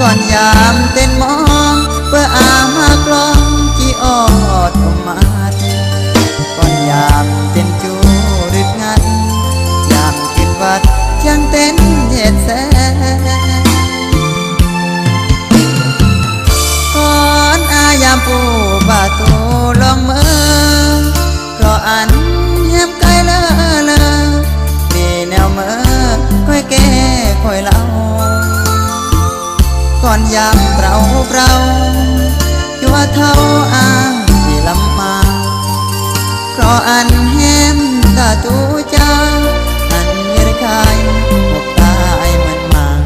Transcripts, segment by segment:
ก่อนยามเต้นมองเพื่ออามากลองจีออดออกมาก่อนยามเต้นจูรึดงันยามคิดวัดยังเต้นเหตุแสก่อนอายามปูบาตูลองเมื่อก็อันแฮมไกลเลอเลอมีแนวเมื่อค่อยแก้ค่อยเล่าก่อนยามเราจัวเท่าอ้างที่ลำมาเพราะอันแฮมตาตูเจ้าอันเยรคายหกตายเหมือนมัง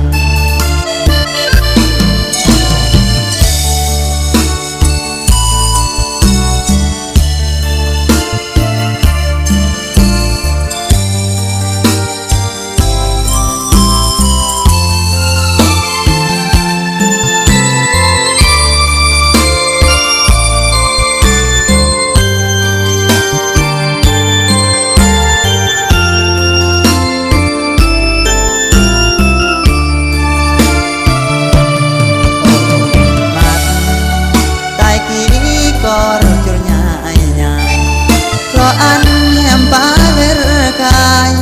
อันแหมปาเวรกาย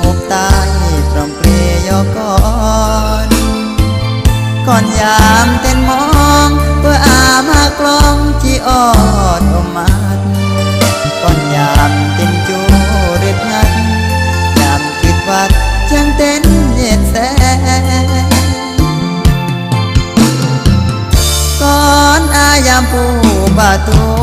อบตายตรอมเกรยก่อนยามเต้นมองเพื่ออามากลองจีออดอมันก่อนยามเต้นจูเร็ดงันยามคิดวัดยังเต้นเย็ดแสก่อนอายามผู้บาตู